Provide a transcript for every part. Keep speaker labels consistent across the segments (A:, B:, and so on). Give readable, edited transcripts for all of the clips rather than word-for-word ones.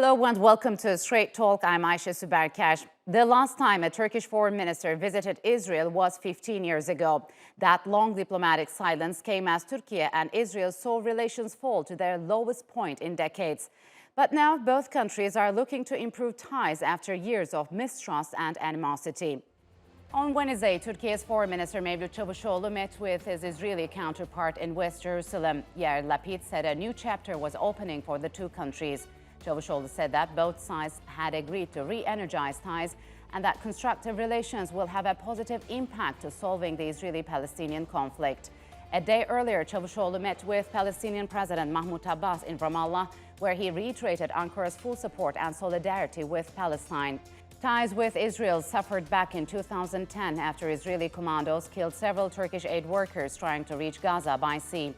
A: Hello and welcome to Straight Talk. I'm Ayşe Süberkaş. The last time a Turkish foreign minister visited Israel was 15 years ago. That long diplomatic silence came as Türkiye and Israel saw relations fall to their lowest point in decades. But now both countries are looking to improve ties after years of mistrust and animosity. On Wednesday, Turkey's Foreign Minister Mevlut Cavusoglu met with his Israeli counterpart in West Jerusalem. Yair Lapid said a new chapter was opening for the two countries. Cavusoglu said that both sides had agreed to re-energize ties and that constructive relations will have a positive impact to solving the Israeli-Palestinian conflict. A day earlier, Cavusoglu met with Palestinian President Mahmoud Abbas in Ramallah, where he reiterated Ankara's full support and solidarity with Palestine. Ties with Israel suffered back in 2010 after Israeli commandos killed several Turkish aid workers trying to reach Gaza by sea.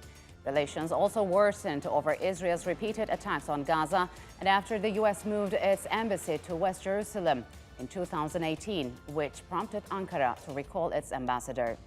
A: Relations also worsened over Israel's repeated attacks on Gaza and after the U.S. moved its embassy to West Jerusalem in 2018, which prompted Ankara to recall its ambassador.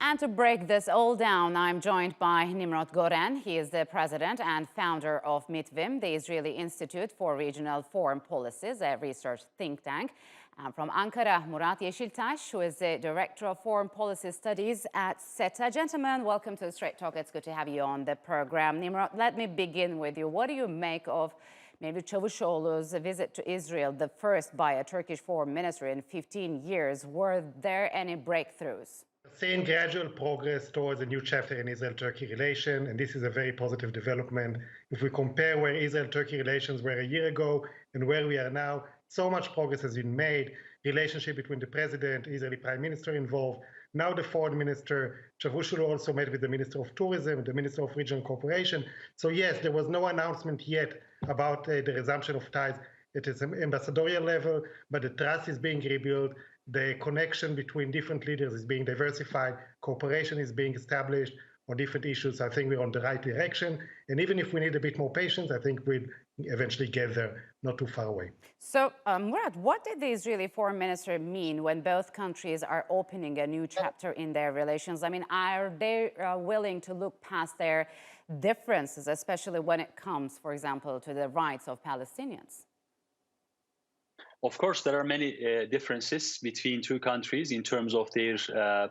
A: And to break this all down, I'm joined by Nimrod Goren. He is the president and founder of Mitvim, the Israeli Institute for Regional Foreign Policies, a research think tank. And from Ankara, Murat Yesiltas, who is the Director of Foreign Policy Studies at SETA. Gentlemen, welcome to Straight Talk. It's good to have you on the program. Nimrod, let me begin with you. What do you make of maybe Cavusoglu's visit to Israel, the first by a Turkish foreign minister in 15 years? Were there any breakthroughs?
B: Seeing gradual progress towards a new chapter in Israel-Turkey relation, and this is a very positive development. If we compare where Israel-Turkey relations were a year ago and where we are now, so much progress has been made. Relationship between the president, Israeli prime minister involved. Now the foreign minister, Cavusoglu, also met with the minister of tourism, the minister of regional cooperation. So yes, there was no announcement yet about the resumption of ties at its ambassadorial level, but the trust is being rebuilt. The connection between different leaders is being diversified. Cooperation is being established on different issues. I think we're on the right direction. And even if we need a bit more patience, I think we'll eventually get there, not too far away.
A: So, Murat, what did the Israeli foreign minister mean when both countries are opening a new chapter in their relations? I mean, are they willing to look past their differences, especially when it comes, for example, to the rights of Palestinians?
C: Of course, there are many differences between two countries in terms of their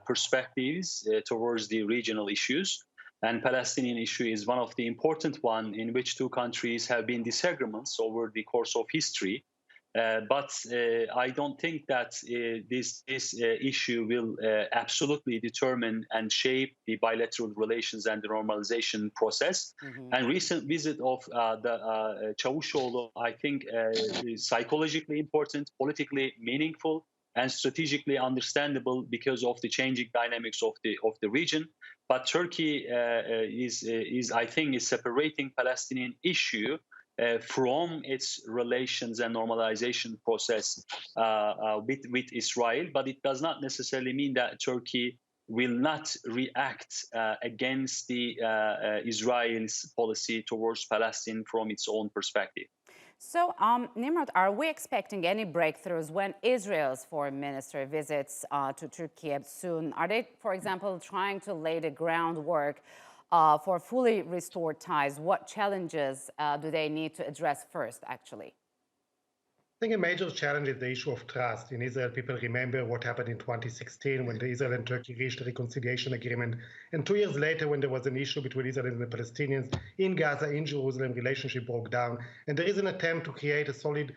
C: perspectives towards the regional issues. And Palestinian issue is one of the important one in which two countries have been disagreements over the course of history. But I don't think that this issue will absolutely determine and shape the bilateral relations and the normalization process. And recent visit of the Cavusoglu, I think, is psychologically important, politically meaningful, and strategically understandable because of the changing dynamics of the region. But Turkey is I think, is separating Palestinian issue from its relations and normalization process with Israel, but it does not necessarily mean that Turkey will not react against the Israel's policy towards Palestine from its own perspective.
A: So, Nimrod, are we expecting any breakthroughs when Israel's foreign minister visits to Turkey soon? Are they, for example, trying to lay the groundwork for fully restored ties? What challenges do they need to address first, actually?
B: I think a major challenge is the issue of trust. In Israel, people remember what happened in 2016 when Israel and Turkey reached a reconciliation agreement. And 2 years later, when there was an issue between Israel and the Palestinians in Gaza, in Jerusalem, relationship broke down. And there is an attempt to create a solid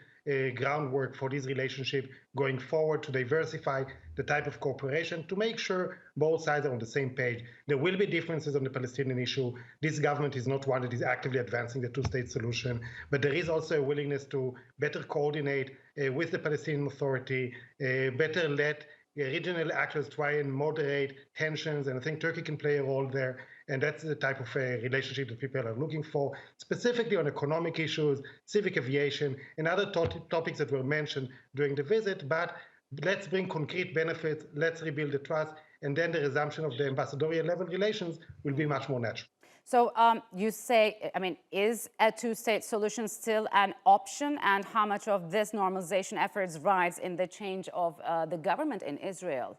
B: groundwork for this relationship going forward, to diversify the type of cooperation, to make sure both sides are on the same page. There will be differences on the Palestinian issue. This government is not one that is actively advancing the two-state solution, but there is also a willingness to better coordinate with the Palestinian Authority, better let regional actors try and moderate tensions, and I think Turkey can play a role there. And that's the type of relationship that people are looking for, specifically on economic issues, civic aviation, and other topics that were mentioned during the visit. But let's bring concrete benefits, let's rebuild the trust, and then the resumption of the ambassadorial level relations will be much more natural.
A: So you say, I mean, is a two-state solution still an option? And how much of this normalization efforts rides in the change of the government in Israel?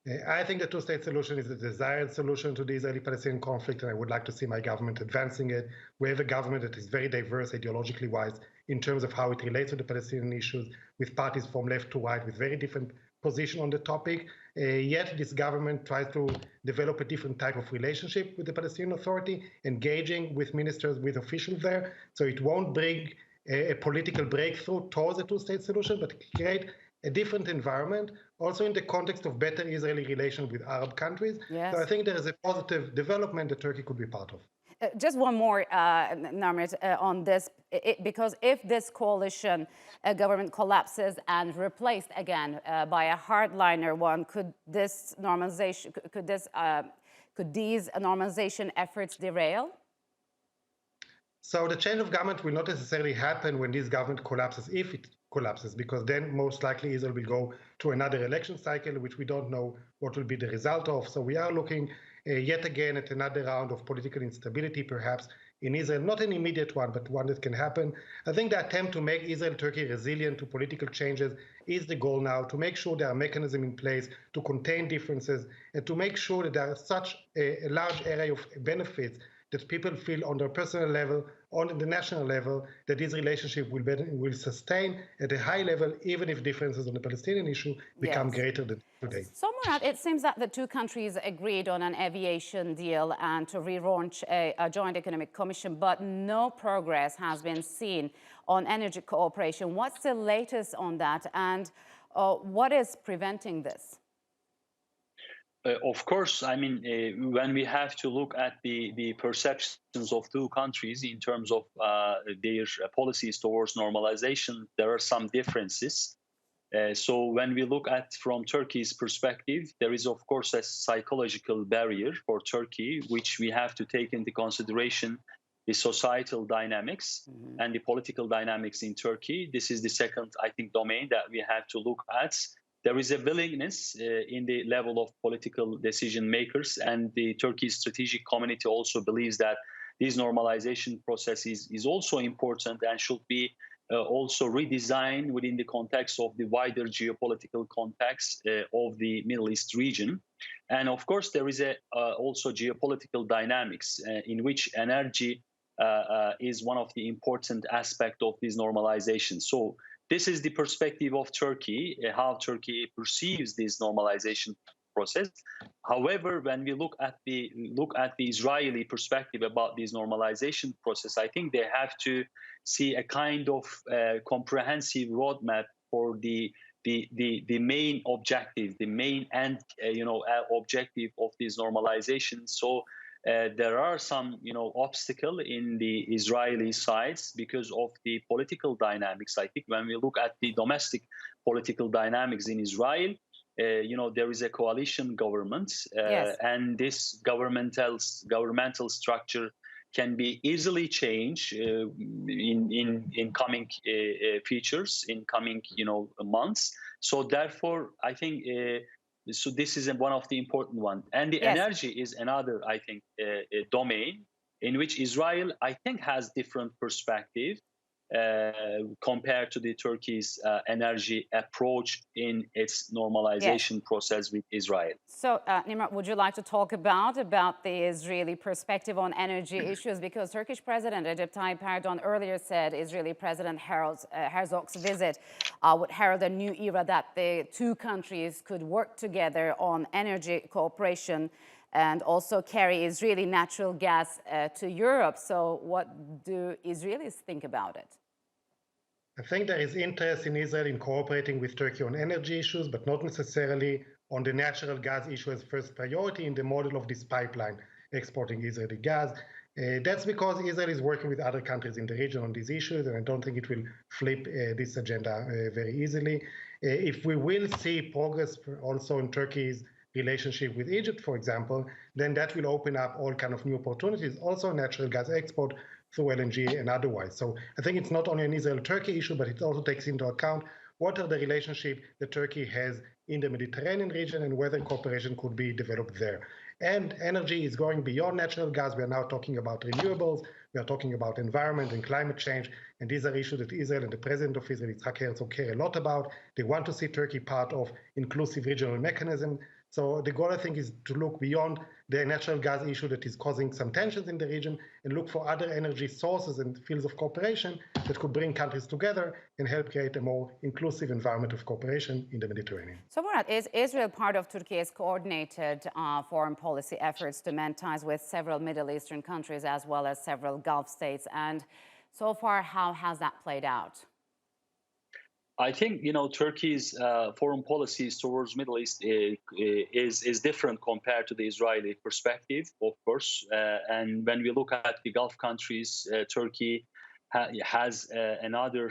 B: I think the two-state solution is the desired solution to the Israeli-Palestinian conflict, and I would like to see my government advancing it. We have a government that is very diverse ideologically wise in terms of how it relates to the Palestinian issues, with parties from left to right with very different position on the topic. Yet this government tries to develop a different type of relationship with the Palestinian Authority, engaging with ministers, with officials there. So it won't bring a political breakthrough towards a two-state solution, but create a different environment, also in the context of better Israeli relations with Arab countries.
A: Yes.
B: So I think there is a positive development that Turkey could be part of.
A: Just one more, Nimrod, on this, because if this coalition government collapses and replaced again by a hardliner one, could these normalization efforts derail?
B: So the change of government will not necessarily happen when this government collapses, if it collapses, because then most likely Israel will go to another election cycle, which we don't know what will be the result of. So we are looking yet again at another round of political instability, perhaps in Israel, not an immediate one, but one that can happen. I think the attempt to make Israel-Turkey resilient to political changes is the goal now, to make sure there are mechanisms in place to contain differences and to make sure that there are such a large area of benefits that people feel on their personal level, on the national level, that this relationship will sustain at a high level, even if differences on the Palestinian issue become greater than today.
A: So, Murat, it seems that the two countries agreed on an aviation deal and to relaunch a joint economic commission, but no progress has been seen on energy cooperation. What's the latest on that, and what is preventing this?
C: Of course, I mean, when we have to look at the perceptions of two countries in terms of their policies towards normalization, there are some differences. So when we look at from Turkey's perspective, there is, of course, a psychological barrier for Turkey, which we have to take into consideration the societal dynamics and the political dynamics in Turkey. This is the second, I think, domain that we have to look at. There is a willingness in the level of political decision makers, and the Turkish strategic community also believes that this normalization process is also important and should be also redesigned within the context of the wider geopolitical context of the Middle East region. And of course, there is also geopolitical dynamics in which energy is one of the important aspects of this normalization. So this is the perspective of Turkey, how Turkey perceives this normalization process. However, when we look at the Israeli perspective about this normalization process, I think they have to see a kind of comprehensive roadmap for the main objective, the main end, objective of this normalization. So there are some, obstacle in the Israeli sides because of the political dynamics. I think when we look at the domestic political dynamics in Israel, there is a coalition government, and this governmental structure can be easily changed in coming features, in coming months. So therefore, I think. So this is one of the important ones. And the energy is another, I think, domain in which Israel, I think, has different perspective compared to the Turkey's energy approach in its normalization process with Israel.
A: So, Nimrod, would you like to talk about the Israeli perspective on energy issues? Because Turkish President Recep Tayyip Erdogan earlier said Israeli President Herzog's visit would herald a new era, that the two countries could work together on energy cooperation and also carry Israeli natural gas to Europe. So what do Israelis think about it?
B: I think there is interest in Israel in cooperating with Turkey on energy issues, but not necessarily on the natural gas issue as first priority in the model of this pipeline exporting Israeli gas. That's because Israel is working with other countries in the region on these issues, and I don't think it will flip this agenda very easily. If we will see progress also in Turkey's relationship with Egypt, for example, then that will open up all kind of new opportunities, also natural gas export through LNG and otherwise. So I think it's not only an Israel-Turkey issue, but it also takes into account what are the relationships that Turkey has in the Mediterranean region and whether cooperation could be developed there. And energy is going beyond natural gas. We are now talking about renewables. We are talking about environment and climate change. And these are issues that Israel and the president of Israel, Yitzhak Herzog, care a lot about. They want to see Turkey part of inclusive regional mechanism. So the goal, I think, is to look beyond the natural gas issue that is causing some tensions in the region and look for other energy sources and fields of cooperation that could bring countries together and help create a more inclusive environment of cooperation in the Mediterranean.
A: So, Murat, is Israel part of Turkey's coordinated foreign policy efforts to mend ties with several Middle Eastern countries as well as several Gulf states? And so far, how has that played out?
C: I think Turkey's foreign policies towards Middle East is different compared to the Israeli perspective, of course. And when we look at the Gulf countries, Turkey has another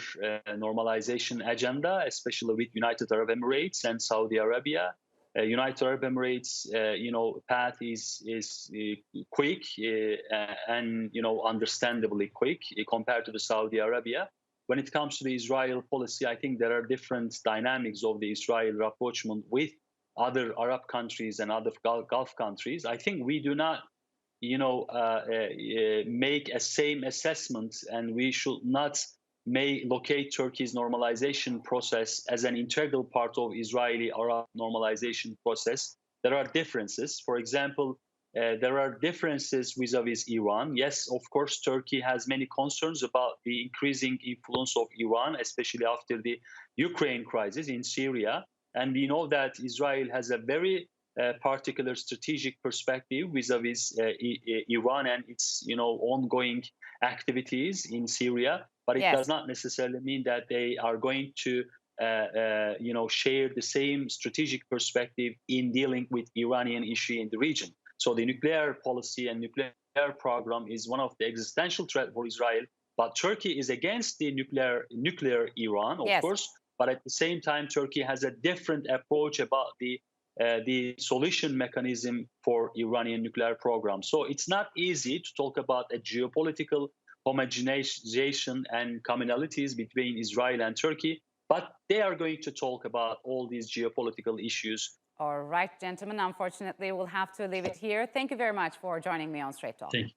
C: normalization agenda, especially with United Arab Emirates and Saudi Arabia. United Arab Emirates, path is quick and understandably quick compared to the Saudi Arabia. When it comes to the Israel policy, I think there are different dynamics of the Israel rapprochement with other Arab countries and other Gulf countries. I think we do not, make a same assessment, and we should not locate Turkey's normalization process as an integral part of Israeli-Arab normalization process. There are differences. For example, there are differences vis-a-vis Iran. Yes, of course, Turkey has many concerns about the increasing influence of Iran, especially after the Ukraine crisis in Syria. And we know that Israel has a very particular strategic perspective vis-a-vis Iran and its ongoing activities in Syria. But it does not necessarily mean that they are going to share the same strategic perspective in dealing with Iranian issue in the region. So the nuclear policy and nuclear program is one of the existential threats for Israel. But Turkey is against the nuclear Iran, of course. But at the same time, Turkey has a different approach about the solution mechanism for Iranian nuclear program. So it's not easy to talk about a geopolitical homogenization and commonalities between Israel and Turkey. But they are going to talk about all these geopolitical issues.
A: All right, gentlemen, unfortunately, we'll have to leave it here. Thank you very much for joining me on Straight Talk.
C: Thank you.